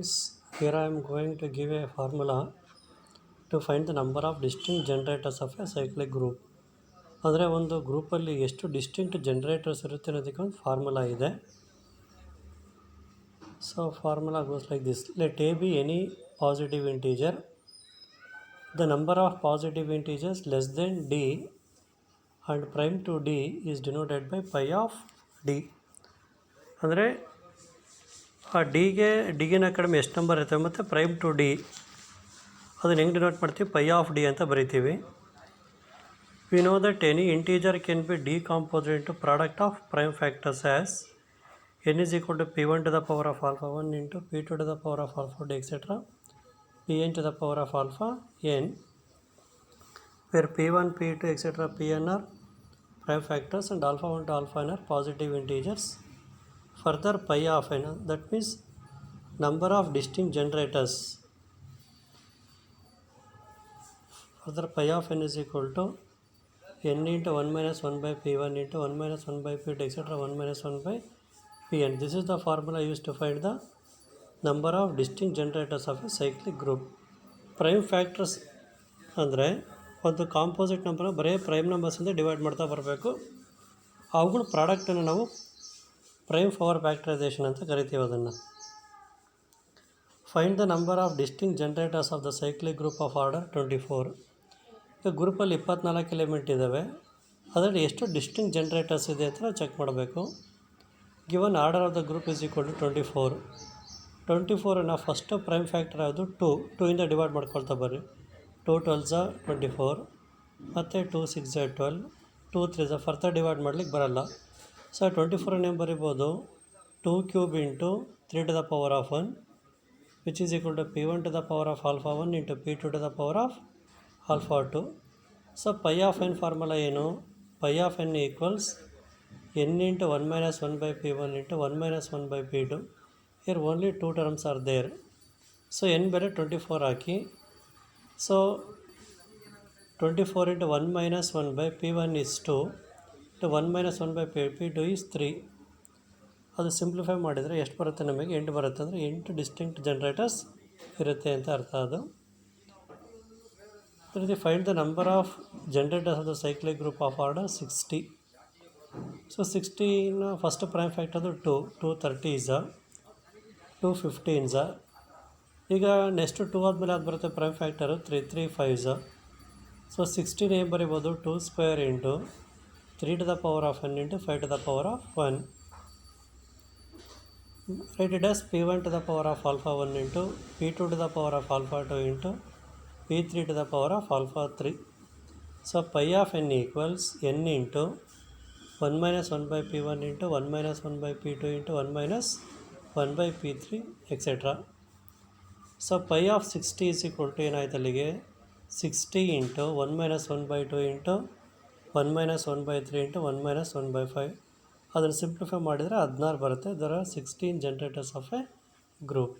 friends, here I am going to give a formula to find the number of distinct generators of a cyclic group. ಅಂದರೆ ಒಂದು ಗ್ರೂಪಲ್ಲಿ ಎಷ್ಟು distinct generators ಇರುತ್ತೆ ಅನ್ನೋದಕ್ಕೆ ಒಂದು formula ಇದೆ. So formula goes like this: let A be any positive integer, the number of positive integers less than D and prime to D is denoted by pi of D. ಅಂದರೆ ಆ ಡಿಗಿನ ಕಡಿಮೆ ಎಷ್ಟು number ಇರ್ತವೆ ಮತ್ತು prime to D ಅದನ್ನು ಹೆಂಗೆ denote ಮಾಡ್ತೀವಿ, pi of D ಅಂತ ಬರಿತೀವಿ. We know that any integer can be decomposed into product of prime factors as n is equal to p1 to the power of alpha 1 into p2 to the power of alpha d etc. pn to the power of alpha n, where p1, p2 etc. pn are prime factors and alpha 1 to alpha n are positive integers. Further, pi of n, that means number of distinct generators. Further, pi of n is equal to n into 1 minus 1 by p1 into 1 minus 1 by p2 etc. 1 minus 1 by pn. This is the formula used to find the number of distinct generators of a cyclic group. Prime factors ಅಂದರೆ ಒಂದು composite number ಬರೀ prime ನಂಬರ್ಸಿಂದ divide ಮಾಡ್ತಾ ಬರಬೇಕು. ಅವುಗಳ ಪ್ರಾಡಕ್ಟನ್ನು ನಾವು prime power factorisation ಅಂತ ಕರಿತೀವಿ. ಅದನ್ನು find the number of distinct generators of the cyclic group of order 24. ಈಗ ಗ್ರೂಪಲ್ಲಿ 24 ಎಲಿಮೆಂಟ್ ಇದ್ದಾವೆ, ಅದರಲ್ಲಿ ಎಷ್ಟು ಡಿಸ್ಟಿಂಕ್ಟ್ ಜನರೇಟರ್ಸ್ ಇದೆ ಅಂತ ನಾವು ಚೆಕ್ ಮಾಡಬೇಕು. Given order of the group is equal to 24. 24 first prime factor ಯಾವುದು 2 ಇಂದ ಡಿವೈಡ್ ಮಾಡ್ಕೊಳ್ತಾ ಬರ್ರಿ. 2 12 24 ಮತ್ತು 2 6 12, 2 3 ಫರ್ದರ್ ಡಿವೈಡ್ ಮಾಡ್ಲಿಕ್ಕೆ ಬರಲ್ಲ. ಸೊ 24 ಏನು ಬರಿಬೋದು, 2 cube into 3 to the power of 1 which is equal to p1 to the power of alpha 1 into p2 to the power of alpha 2. So phi of n formula ಏನು, phi of n equals n into 1 minus 1 by p1 into 1 minus 1 by p2. Here only 2 terms are there. So n ಬೇರೆ 24 ಹಾಕಿ. So 24 into 1 minus 1 by p1 is 2 into 1 minus 1 by p2 is 3. ಅದು simplify ಮಾಡಿದರೆ ಎಷ್ಟು ಬರುತ್ತೆ, ನಮಗೆ 8 ಬರುತ್ತೆ. ಅಂದರೆ 8 distinct generators ಇರುತ್ತೆ ಅಂತ ಅರ್ಥ. ಅದು ಅದೇ ರೀತಿ find the number of generators of the cyclic group of order 60. So 16 first prime ಫ್ಯಾಕ್ಟರ್ದು 2 30 ಇಸ 2 15 ಈಗ ನೆಕ್ಸ್ಟು 2 ಆದಮೇಲೆ ಅದು ಬರುತ್ತೆ ಪ್ರೈಮ್ ಫ್ಯಾಕ್ಟರು 3 5 ಇಸ. ಸೊ 16 ಏನು ಬರಿಬೋದು, 2 square into 3 to the power of n into 5 to the power of 1. Write it as p1 to the power of alpha 1 into p2 to the power of alpha 2 into p3 to the power of alpha 3. So pi of n equals n into 1 minus 1 by p1 into 1 minus 1 by p2 into 1 minus 1 by p3 etc. So pi of 60 is equal to ಏನಾಯ್ತು ಅಲ್ಲಿಗೆ 60 into 1 minus 1 by 2 into 1 minus 1 by 3 into 1 minus 1 by 5. ಅದನ್ನು simplify ಮಾಡಿದರೆ 16 ಬರುತ್ತೆ. There are 16 generators of a group.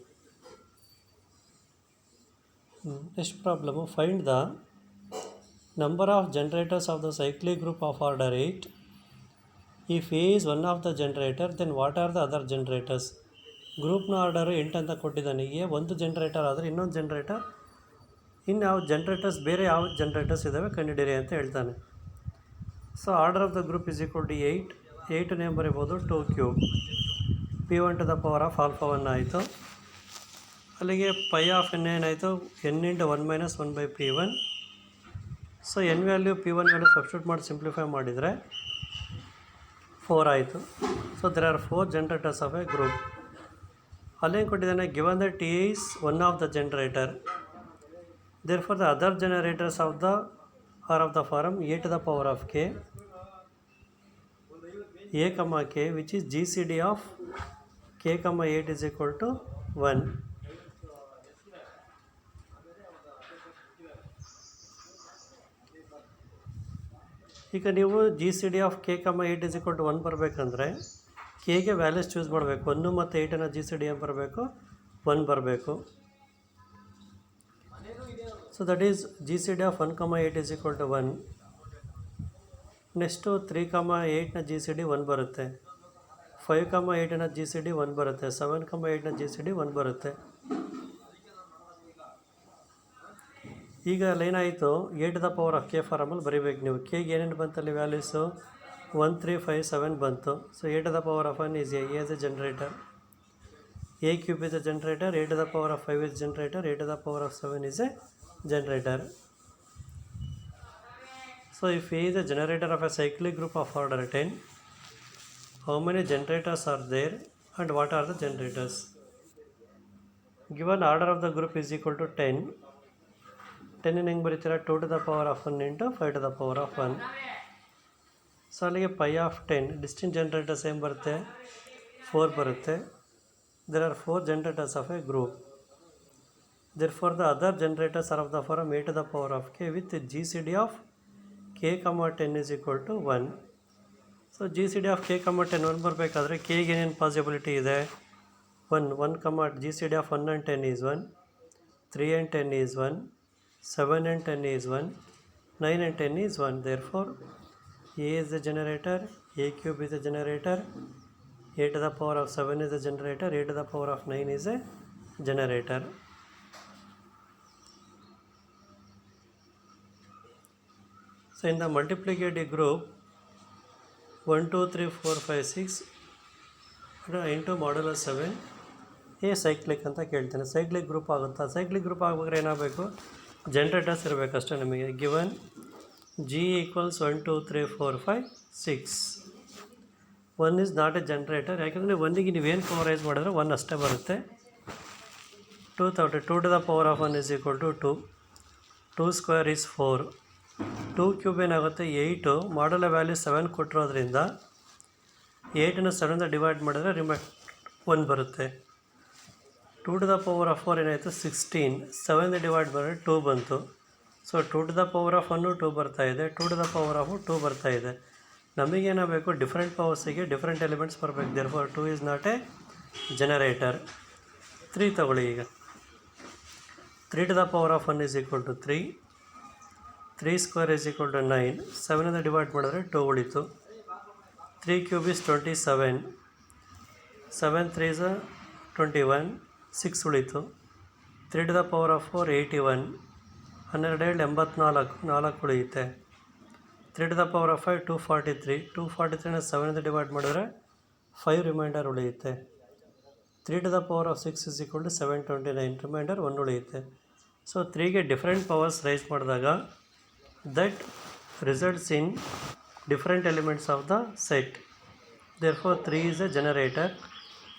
Next problem, find the number of generators of the cyclic group of order 8. If A is one of the generator, then what are the other generators? ಗ್ರೂಪ್ನ order 8 ಅಂತ ಕೊಟ್ಟಿದ್ದಾನೆ. A ಒಂದು generator ಆದರೆ ಇನ್ನೊಂದು generator, ಇನ್ನು ಯಾವ generators ಬೇರೆ ಯಾವ ಜನರೇಟರ್ಸ್ ಇದ್ದಾವೆ ಕಂಡುಹಿಡಿಯಿರಿ ಅಂತ ಹೇಳ್ತಾನೆ. So order of the group is equal to 8 name ಬರಿಬೋದು 2 cube p1 to the power of alpha 1 ಆಯಿತು. ಅಲ್ಲಿಗೆ ಪೈ ಆಫ್ ಎನ್ ಏನಾಯಿತು, n into 1 minus 1 by p1. ಸೊ n value p1 value substitute ಮಾಡಿ ಸಿಂಪ್ಲಿಫೈ ಮಾಡಿದರೆ 4 ಆಯಿತು. So there are 4 generators of a group. ಅಲ್ಲೇನು ಕೊಟ್ಟಿದ್ದಾನೆ, given that A is one of the generator, therefore the other generators of the are of the form a to the power of k, a comma k which is GCD of k comma 8 is equal to 1. ಈಗ ನೀವು GCD of k comma 8 is equal to 1 ಬರಬೇಕಂದ್ರೆ ಕೆಗೆ values choose ಮಾಡಬೇಕು. 1 ಮತ್ತು 8 GCD ಏನು ಬರಬೇಕು, 1 ಬರಬೇಕು. So that is GCD of 1 comma 8 is equal to 1. Next 3 comma 8 GCD 1 ಬರುತ್ತೆ. 5, 8 GCD 1 ಬರುತ್ತೆ. 7, 8 GCD 1 ಬರುತ್ತೆ. ಈಗ ಏನಾಯಿತು, A to the power of K ಫಾರಮಲ್ಲಿ ಬರೀಬೇಕು ನೀವು. ಕೆಗೆ ಏನೇನು ಬಂತಲ್ಲಿ ವ್ಯಾಲ್ಯೂಸು 1 3 5 7 ಬಂತು. So A to the power of n is a is a generator, a cube is a generator, a to the power of 5 is generator, a to the power of 7 is a generator. So if a is a generator of a cyclic group of order 10, how many generators are there and what are the generators? Given order of the group is equal to 10, 10 in ಹೆಂಗೆ ಬರೀತೀರ, 2 to the power of 1 into 5 to the power of 1. So ಅಲ್ಲಿಗೆ pi of 10 distinct generators ಏನು ಬರುತ್ತೆ, 4 ಬರುತ್ತೆ. There are 4 generators of a group. Therefore the other generators are of the form a to the power of k with GCD of k, 10 is equal to 1. So GCD of k, 10 1 ಬರಬೇಕಾದ್ರೆ ಕೆಗೆ ಏನೇನು possibility ಇದೆ, 1 GCD of 1 and 10 is 1, 3 and 10 is 1, 7 and 10 is 1, 9 and 10 is 1. Therefore a is the generator, a cube is a generator, a to the power of 7 is a generator, a to the power of 9 is a generator. So in the multiplicative group 1 2 3 4 5 6 into modulus 7 a cyclic ಅಂತ ಕೇಳ್ತೇನೆ. Cyclic group ಆಗುತ್ತಾ? Cyclic group ಆಗಬೇಕಾದ್ರೆ ಏನಾಗಬೇಕು, generators ಇರಬೇಕಷ್ಟೇ ನಮಗೆ. Given G equals 1 2 3 4 5 6. 1 is not a generator, ಯಾಕೆಂದರೆ 1ಗೆ ನೀವೇನು ಪವರೈಸ್ ಮಾಡಿದ್ರೆ 1 ಅಷ್ಟೇ ಬರುತ್ತೆ. 2 to the power of 1 is equal to 2. 2 square is 4. 2 cube ಏನಾಗುತ್ತೆ 8. ಮಾಡಲ್ ವ್ಯಾಲ್ಯೂ 7 ಕೊಟ್ಟಿರೋದ್ರಿಂದ 8ನ 7ದ ಡಿವೈಡ್ ಮಾಡಿದ್ರೆ 1 ಬರುತ್ತೆ. 2 to the power of 4 ಏನಾಯಿತು 16. 7ದ ಡಿವೈಡ್ ಮಾಡಿದ್ರೆ 2 ಬಂತು. So 2 to the power of 1 2 ಬರ್ತಾ ಇದೆ, 2 to the power of 2 ಬರ್ತಾ ಇದೆ. ನಮಗೇನಾಗಬೇಕು, ಡಿಫ್ರೆಂಟ್ ಪವರ್ಸಿಗೆ ಡಿಫ್ರೆಂಟ್ ಎಲಿಮೆಂಟ್ಸ್ ಬರಬೇಕು. Therefore 2 is not a generator. 3 ತಗೊಳ್ಳಿ. ಈಗ 3 to the power of 1 is equal to 3. 3 square is equal to 9. 7ದ divide ಮಾಡಿದ್ರೆ 2 ಉಳಿತು. 3 cube is 27. 7 3 is 21. 6 ಉಳಿತು. 3 to the power of 4 81. 12 84, 4 ಉಳಿಯುತ್ತೆ. 3 to the power of 5 243. 243ನ 7ದ divide ಮಾಡಿದ್ರೆ 5 reminder ಉಳಿಯುತ್ತೆ. 3 to the power of 6 is equal to 729. Reminder 1 ಉಳಿಯುತ್ತೆ. So 3ಗೆ different powers rice ಮಾಡಿದಾಗ that results in different elements of the set. Therefore 3 is a generator.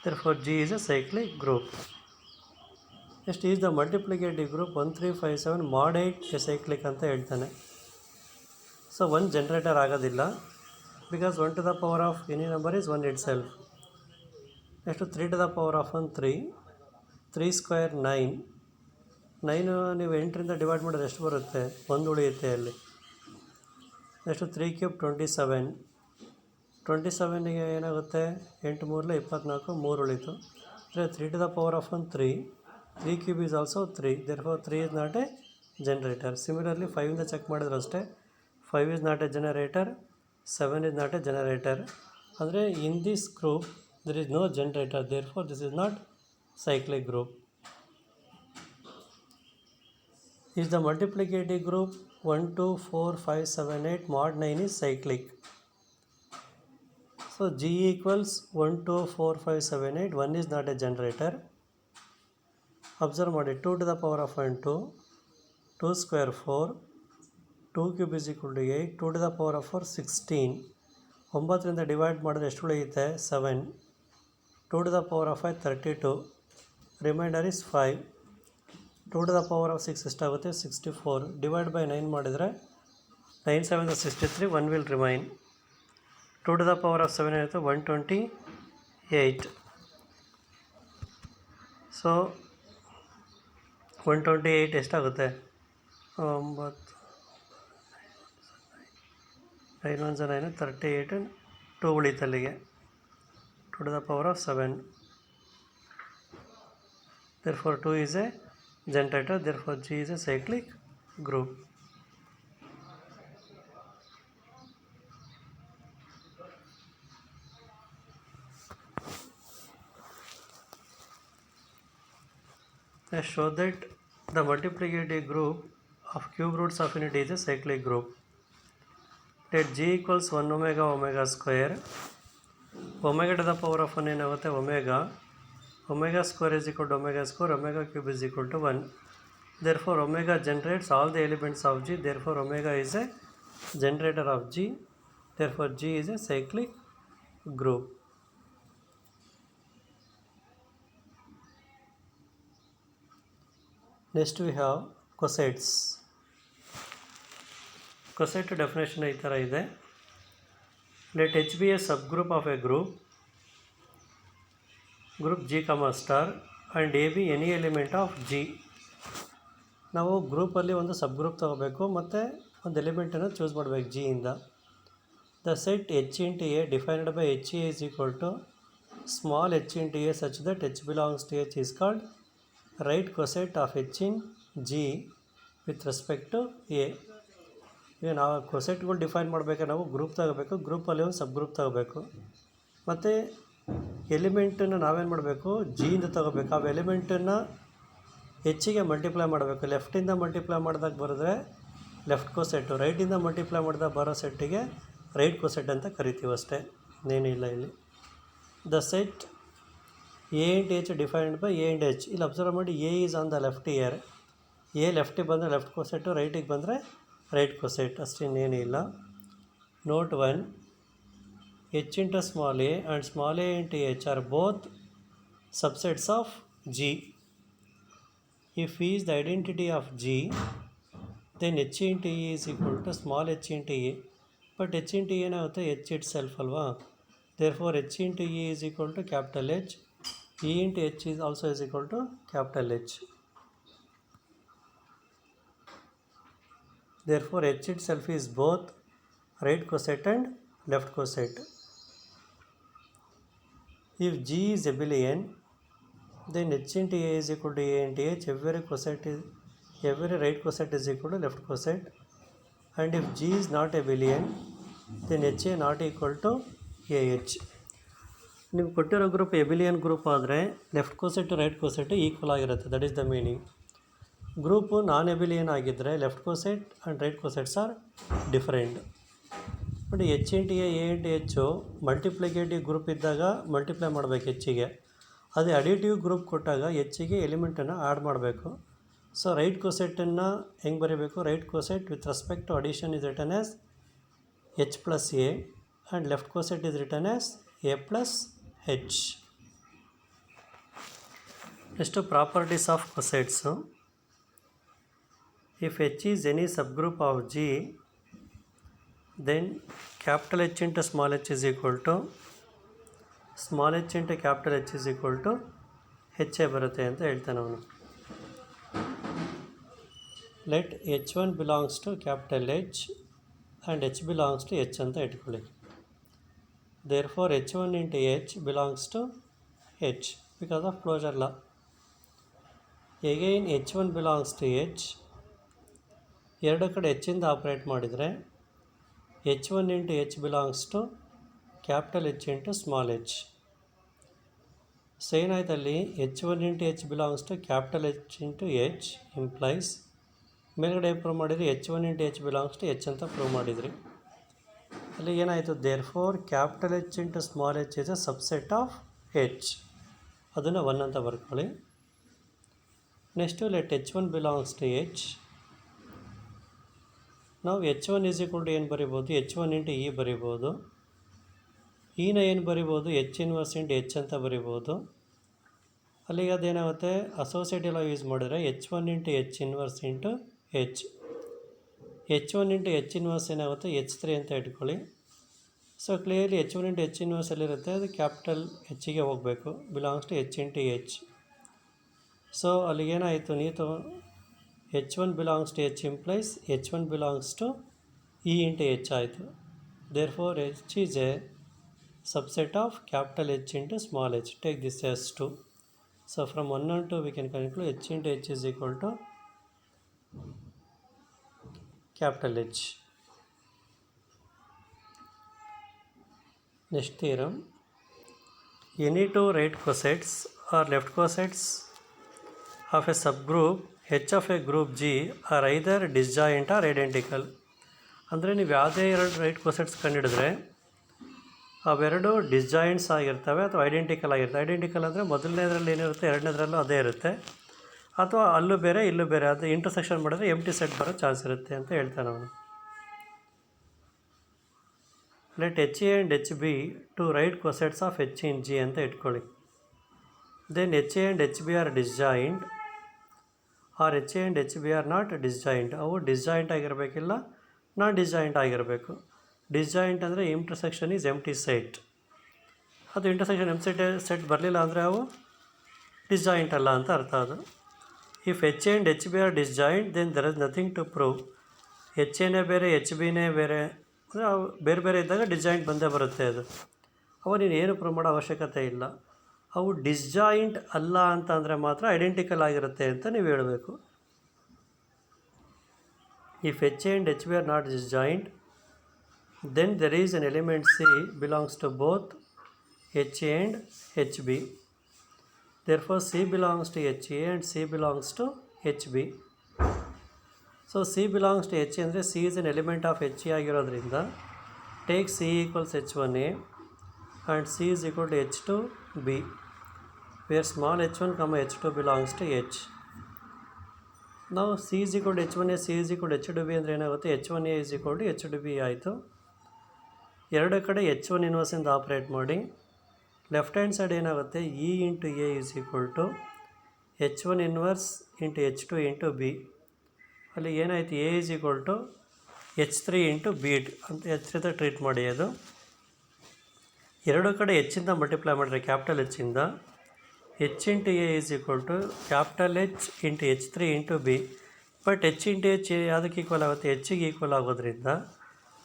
Therefore G is a cyclic group. Next is the multiplicative group 1 3 5 7 mod 8 a cyclic ಅಂತ ಹೇಳ್ತಾನೆ. So 1 generator ಆಗೋದಿಲ್ಲ, because 1 to the power of any number is 1 itself. Next 3 to the power of 1 3. 3 square 9. 9 ನೀವು 8ರಿಂದ divide ಮಾಡಿದ್ರೆ ಎಷ್ಟು ಬರುತ್ತೆ, 1 ಉಳಿಯುತ್ತೆ ಅಲ್ಲಿ. Next 3 cube 27. 27ಗೆ ಏನಾಗುತ್ತೆ, 8 3 24, 3 ಉಳಿತು. ಅಂದರೆ 3 to the power of 1 3. 3 cube is also 3. Therefore 3 is not a generator. Similarly 5ಇಂದ ಚೆಕ್ ಮಾಡಿದ್ರು ಅಷ್ಟೇ. 5 is not a generator, 7 is not a generator. ಅಂದರೆ in this group there is no generator. Therefore this is not cyclic group. Is the multiplicative group 1 2 4 5 7 8 mod 9 is cyclic. So G equals 1 2 4 5 7 8. 1 is not a generator. Observe ಮಾಡಿ, 2 to the power of 1 2. 2 square 4. 2 cube is equal to 8. 2 to the power of 4 16. 9ರಿಂದ divide ಮಾಡಿದ್ರೆ ಎಷ್ಟು ಉಳಿಯುತ್ತೆ 7. 2 to the power of 5 32. Reminder is 5. 2 to the power of 6 ಎಷ್ಟಾಗುತ್ತೆ 64. Divide by 9 ಮಾಡಿದರೆ 9 7 63. 1 will remain. 2 to the power of 7 ಏನಾಯಿತು 128. So 128 ಎಷ್ಟಾಗುತ್ತೆ 9 9 1 9 38. 2 ಉಳಿತಲ್ಲಿಗೆ 2 to the power of 7. Therefore 2 is a generator. Therefore G is a cyclic group. I show that the multiplicative group of cube roots of unity is a cyclic group. Let G equals 1 omega omega square. Omega to the power of 1 ಏನಾಗುತ್ತೆ omega square is equal to omega square, omega cube is equal to 1. Therefore omega generates all the elements of G. Therefore omega is a generator of G. Therefore G is a cyclic group. Next we have cosets. Coset definition ಈ ಥರ ಇದೆ. Let H be a subgroup of a group G, star and A be any element of G. ನಾವು ಗ್ರೂಪಲ್ಲಿ ಒಂದು ಸಬ್ group ತಗೋಬೇಕು ಮತ್ತು ಒಂದು ಎಲಿಮೆಂಟನ್ನು choose ಮಾಡಬೇಕು G ಇಂದ. The set H into A defined by HA is equal to small h into A such that H belongs to H is called right coset of H in G with respect to A. ಈಗ ನಾವು ಕೊಸೆಟ್ಗಳು define ಮಾಡಬೇಕಾದ್ರೆ ನಾವು group ತಗೋಬೇಕು, ಗ್ರೂಪಲ್ಲಿ ಒಂದು ಸಬ್ group ತಗೋಬೇಕು ಮತ್ತು ಎಲಿಮೆಂಟನ್ನು ನಾವೇನು ಮಾಡಬೇಕು ಜಿಯಿಂದ ತಗೋಬೇಕು. ಆ ಎಲಿಮೆಂಟನ್ನು ಹೆಚ್ಚಿಗೆ ಮಲ್ಟಿಪ್ಲೈ ಮಾಡಬೇಕು. ಲೆಫ್ಟಿಂದ ಮಲ್ಟಿಪ್ಲೈ ಮಾಡಿದಾಗ ಬರೆದ್ರೆ ಲೆಫ್ಟ್ ಕೊಸೆಟ್ಟು, ರೈಟಿಂದ ಮಲ್ಟಿಪ್ಲೈ ಮಾಡಿದಾಗ ಬರೋ ಸೆಟ್ಟಿಗೆ ರೈಟ್ ಕೊಸೆಟ್ ಅಂತ ಕರಿತೀವಿ ಅಷ್ಟೇ, ಇನ್ನೇನಿಲ್ಲ ಇಲ್ಲಿ. The set A into H defined by A into H. ಇಲ್ಲಿ ಅಬ್ಸರ್ವ್ ಮಾಡಿ A is on the left here. A ಲೆಫ್ಟಿಗೆ ಬಂದರೆ ಲೆಫ್ಟ್ ಕೊಸೆಟ್ಟು, ರೈಟಿಗೆ ಬಂದರೆ ರೈಟ್ ಕೊಸೆಟ್, ಅಷ್ಟೇನೇನಿಲ್ಲ. Note 1, H into small a and small a into H are both subsets of G. If E is the identity of G, then H into E is equal to small h into A. But H into E ಏನಾಗುತ್ತೆ H itself ಅಲ್ವಾ. Therefore H into E is equal to capital H. E into H is also is equal to capital H. Therefore H itself is both right coset and left coset. If G is abelian, then H into A is equal to A into H. Every right coset is equal to left coset. And if G is not abelian, then HA not equal to AH. ನಿಮ್ಗೆ ಕೊಟ್ಟಿರೋ group abelian group ಆದರೆ left coset right coset equal ಆಗಿರುತ್ತೆ. That is the meaning. Group non abelian ಆಗಿದ್ದರೆ left coset and right cosets are different. But H into A into ಹೆಚ್ಚು multiplicative group ಇದ್ದಾಗ multiply ಮಾಡಬೇಕು ಹೆಚ್ಚಿಗೆ. ಅದೇ ಅಡಿಟಿವ್ ಗ್ರೂಪ್ ಕೊಟ್ಟಾಗ ಹೆಚ್ಚಿಗೆ ಎಲಿಮೆಂಟನ್ನು ಆ್ಯಡ್ ಮಾಡಬೇಕು. ಸೊ ರೈಟ್ ಕೊಸೆಟನ್ನು ಹೆಂಗೆ ಬರೀಬೇಕು, right coset with respect to addition is written as H plus A and left coset is written as A plus H. Next, properties of cosets. If H is any subgroup of G, then capital H into small h is equal to small h into capital H is equal to HA ಬರುತ್ತೆ ಅಂತ ಹೇಳ್ತಾನೆ ಅವನು. Let H1 belongs to capital H and H belongs to H ಅಂತ ಇಟ್ಕೊಳ್ಳಿ. Therefore H1 into H belongs to H because of closure law. Again H1 belongs to H. ಎರಡು ಕಡೆ ಹೆಚ್ಚಿಂದ operate ಮಾಡಿದರೆ H1 into H belongs to capital H into small h. So ಏನಾಯ್ತು ಅಲ್ಲಿ H1 into H belongs to capital H into H implies ಮೇಲ್ಗಡೆ prove ಮಾಡಿದ್ರಿ H1 into H belongs to H ಅಂತ prove ಮಾಡಿದ್ರಿ. ಅಲ್ಲಿ ಏನಾಯಿತು, therefore capital H into small h is a subset of H. ಅದನ್ನು 1 ಅಂತ ಬರ್ಕೊಳ್ಳಿ. Next let H1 belongs to H. ನಾವು H1 ಈಸ್ ಈಕ್ವಲ್ ಟು ಏನು ಬರಿಬೋದು, H1 ಇಂಟು E ಬರಿಬೋದು. ಈನ ಏನು ಬರಿಬೋದು, H ಇನ್ವರ್ಸ್ ಇಂಟು H ಅಂತ ಬರಿಬೋದು. ಅಲ್ಲಿಗೆ ಅದೇನಾಗುತ್ತೆ, ಅಸೋಸಿಯೇಟಿವ್ ಲಾ ಯೂಸ್ ಮಾಡಿದ್ರೆ H1 into H inverse into H. H1 into H inverse ಏನಾಗುತ್ತೆ H3 ಅಂತ ಇಟ್ಕೊಳ್ಳಿ. So clearly H1 into H inverse ಎಲ್ಲಿರುತ್ತೆ, ಅದು ಕ್ಯಾಪಿಟಲ್ Hಗೆ ಹೋಗಬೇಕು, belongs to H into H. So ಅಲ್ಲಿಗೇನಾಯಿತು, ನೀವು H1 belongs to H implies H1 belongs to E into H ಆಯಿತು. Therefore H is a subset of capital H into small h. Take this as 2. So from 1 and 2 we can conclude H into H is equal to capital H. Next theorem, any two right cosets or left cosets of a subgroup H of a group G are either disjoint or identical. ಅಂದರೆ ನೀವು ಯಾವುದೇ ಎರಡು right ಕೊಸೆಟ್ಸ್ ಕಂಡುಹಿಡಿದ್ರೆ ಅವೆರಡು ಡಿಸ್ಜಾಯಿಂಟ್ಸ್ ಆಗಿರ್ತವೆ ಅಥವಾ identical ಆಗಿರ್ತವೆ. Identical ಅಂದರೆ ಮೊದಲನೇದ್ರಲ್ಲಿ ಏನಿರುತ್ತೆ ಎರಡನೇದ್ರಲ್ಲೂ ಅದೇ ಇರುತ್ತೆ, ಅಥವಾ ಅಲ್ಲೂ ಬೇರೆ ಇಲ್ಲೂ ಬೇರೆ, ಅದು ಇಂಟರ್ಸೆಕ್ಷನ್ ಮಾಡಿದ್ರೆ ಎಂಟಿ ಸೆಟ್ ಬರೋ ಚಾನ್ಸ್ ಇರುತ್ತೆ ಅಂತ ಹೇಳ್ತಾನೆ ಅವನು. Let H A and H B two right cosets of H in G ಅಂತ ಇಟ್ಕೊಳ್ಳಿ. Then H A and H B are disjoint or H A and H B are not disjoint. ಅವು disjoint ಆಗಿರಬೇಕಿಲ್ಲ, not disjoint ಆಗಿರಬೇಕು. Disjoint ಅಂದರೆ intersection is empty set. ಅದು intersection set ಬರಲಿಲ್ಲ ಅಂದರೆ ಅವು ಡಿಸ್ಜಾಯಿಂಟ್ ಅಲ್ಲ ಅಂತ ಅರ್ಥ. ಅದು if H A and H B are disjoint then there is nothing to prove. H ಎನೇ ಬೇರೆ ಎಚ್ ಬಿನೇ ಬೇರೆ ಅಂದರೆ ಅವು ಬೇರೆ ಬೇರೆ ಇದ್ದಾಗ ಡಿಸ್ಜಾಯಿಂಟ್ ಬಂದೇ ಬರುತ್ತೆ. ಅದು ಅವು ನೀನು ಏನು ಪ್ರೂವ್ ಮಾಡೋ ಅವಶ್ಯಕತೆ ಇಲ್ಲ. ಅವು ಡಿಸ್ಜಾಯಿಂಟ್ ಅಲ್ಲ ಅಂತ ಅಂದರೆ ಮಾತ್ರ ಐಡೆಂಟಿಕಲ್ ಆಗಿರುತ್ತೆ ಅಂತ ನೀವು ಹೇಳಬೇಕು. If H A and H B are not disjoint then there is an element C belongs to both H A and H b. therefore C belongs to HA and C belongs to HB. So C belongs to HA ಅಂದರೆ C is an element of HA ಆಗಿರೋದ್ರಿಂದ take C equals H1A and C is equal to H2B, where small h1 comma h2 belongs to H. Now C is equal to H1A, C is equal to H2B ಅಂದರೆ ಏನಾಗುತ್ತೆ, H1A is equal to H2B ಆಯಿತು. ಎರಡು ಕಡೆ H1 ಇನ್ವರ್ಸಿಂದ operate ಮಾಡಿ left hand side ಏನಾಗುತ್ತೆ, E into A is equal to H1 inverse into H2 into B. ಅಲ್ಲಿ ಏನಾಯಿತು, A is equal to H3 into B ಅಂತ H3 ಟ್ರೀಟ್ ಮಾಡಿ. ಅದು ಎರಡು ಕಡೆ ಹೆಚ್ಚಿಂದ ಮಲ್ಟಿಪ್ಲೈ ಮಾಡಿದ್ರೆ ಕ್ಯಾಪಿಟಲ್ ಹೆಚ್ಚಿಂದ H into A is equal to capital H into H3 into B. But H into H ಯಾವುದಕ್ಕೆ ಈಕ್ವಲ್ ಆಗುತ್ತೆ, Hಗೆ ಈಕ್ವಲ್ ಆಗೋದ್ರಿಂದ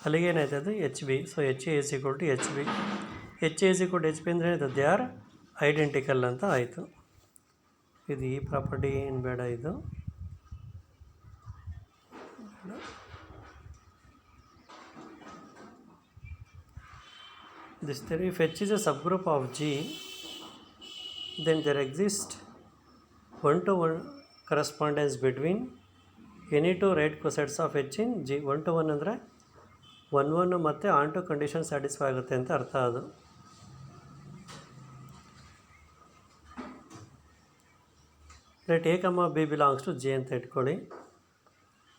ಅಲ್ಲಿಗೆ ಏನಾಯ್ತು ಅದು H B. So H a is equal to H b. H a is equal to H b ಅಂದರೆ they are identical ಅಂತ ಆಯಿತು. ಇದು ಈ ಪ್ರಾಪರ್ಟಿ ಏನು ಬೇಡ, ಇದು this theory. If H is a subgroup of G, then there exists one-to-one correspondence between any two right cosets of H in G. one-to-one ಅಂದರೆ 1-1 ಮತ್ತು ಆನ್ ಟು ಕಂಡೀಷನ್ ಸ್ಯಾಟಿಸ್ಫೈ ಆಗುತ್ತೆ ಅಂತ ಅರ್ಥ. ಅದು let A comma B belongs to G ಅಂತ ಇಟ್ಕೊಳ್ಳಿ.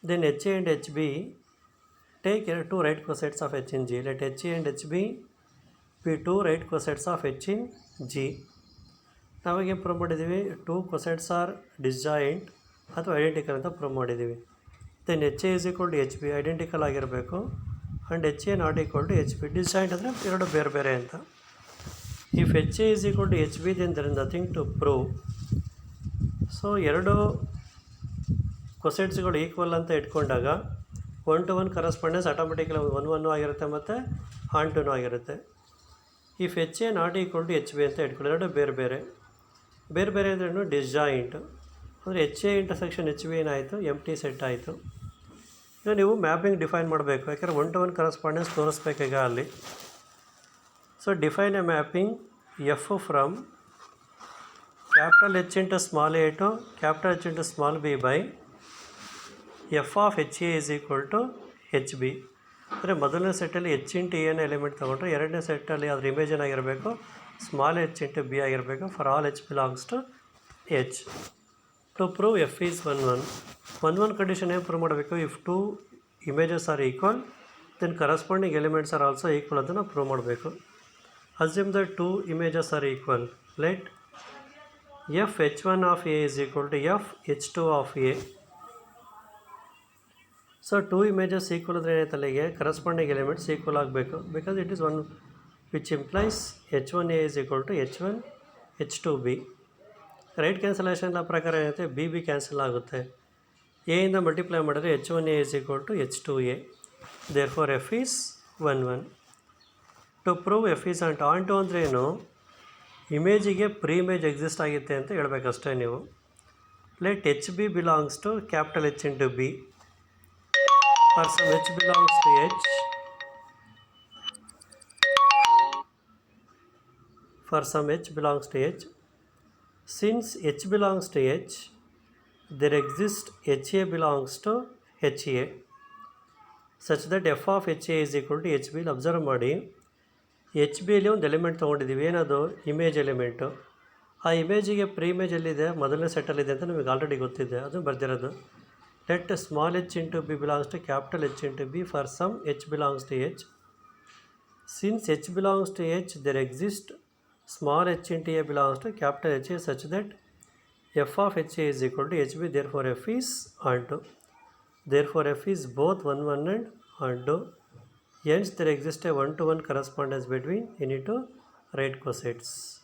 Then H A and H B take two right cosets of H in G. Let H A and H B be two right cosets of H in G. ನಾವಾಗೆ prove ಮಾಡಿದ್ದೀವಿ, two cosets are disjoint ಅಥವಾ identical ಅಂತ prove ಮಾಡಿದ್ದೀವಿ. Then H A is equal to H B identical ಆಗಿರಬೇಕು and H A not equal to H B. Disjoint ಅಂದರೆ ಎರಡು ಬೇರೆ ಬೇರೆ ಅಂತ. If H A is equal to H b then there is nothing to prove. So ಎರಡು ಕೊಸೆಟ್ಸ್ಗಳು equal ಅಂತ ಇಟ್ಕೊಂಡಾಗ 1-to-1 ಕರೆಸ್ಪಾಂಡೆನ್ಸ್ ಆಟೋಮೆಟಿಕಲಿ 1-1 ಆಗಿರುತ್ತೆ ಮತ್ತು ಆನ್ ಟುನೂ ಆಗಿರುತ್ತೆ. If H A not equal to H b ಅಂತ ಇಟ್ಕೊಳ್ಳಿ, ಎರಡು ಬೇರೆ ಬೇರೆ ಬೇರೆ ಬೇರೆ ಇದ್ರೂ ಡಿಸ್ಜಾಯಿಂಟ್ ಅಂದರೆ H A intersection H B ಏನಾಯಿತು, ಎಂಟಿ ಸೆಟ್ ಆಯಿತು. ಈಗ ನೀವು ಮ್ಯಾಪಿಂಗ್ ಡಿಫೈನ್ ಮಾಡಬೇಕು, ಯಾಕೆಂದರೆ 1-to-1 ಕರೆಸ್ಪಾಂಡೆನ್ಸ್ ತೋರಿಸ್ಬೇಕೀಗ ಅಲ್ಲಿ. So define a mapping f from capital H into small a to capital H into small b by f of H A is equal to H b. ಅಂದರೆ ಮೊದಲನೇ ಸೆಟ್ಟಲ್ಲಿ H into an element ತೊಗೊಂಡ್ರೆ ಎರಡನೇ ಸೆಟ್ಟಲ್ಲಿ ಅದ್ರ image ಏನಾಗಿರಬೇಕು, small H into b ಆಗಿರಬೇಕು for all H belongs to H. To prove f is 1-1. 1-1 condition ಏನು ಪ್ರೂವ್ ಮಾಡಬೇಕು, if two images are equal then corresponding elements are also equal ಅಂತ ನಾವು ಪ್ರೂವ್ ಮಾಡಬೇಕು. Assume that two images are equal. Let f H1 of a is equal to f H2 of a. So two images equal ಅಂದರೆ ಏನಾಯ್ತು, ಅಲ್ಲಿಗೆ corresponding elements equal ಆಗಬೇಕು. Because it is one which implies H1A is equal to H1 H2B. Right cancellation ಪ್ರಕಾರ ಏನಾಗುತ್ತೆ, B B cancel ಆಗುತ್ತೆ. ಎಯಿಂದ multiply ಮಾಡಿದ್ರೆ H1A is equal to H2A. Therefore f is 1-1. To prove f is onto ಅಂದರೆ ಏನು, ಇಮೇಜಿಗೆ pre image exist ಆಗುತ್ತೆ ಅಂತ ಹೇಳಬೇಕಷ್ಟೇ ನೀವು. Let H b belongs to capital H into B. For some H belongs to H, for some H belongs to H, since H belongs to H, there exists HA belongs to HA such that f of HA is equal to HB. Observe ಮಾಡಿ, H ಬಿಯಲ್ಲಿ ಒಂದು element ತೊಗೊಂಡಿದ್ದೀವಿ, ಏನದು image element. ಆ ಇಮೇಜಿಗೆ pre image ಎಲ್ಲಿದೆ, ಮೊದಲನೇ ಸೆಟ್ಟಲ್ಲಿದೆ ಅಂತ ನಮಗೆ already ಗೊತ್ತಿದೆ, ಅದು ಬರ್ದಿರೋದು. Let small h into B belongs to capital H into B for some h belongs to H. Since h belongs to H, there exists small h into A belongs to capital H A such that f of H A is equal to HB. Therefore f is onto. Therefore f is both 1 1 and onto. Hence there exists a 1 to 1 correspondence between. You need to write cosets.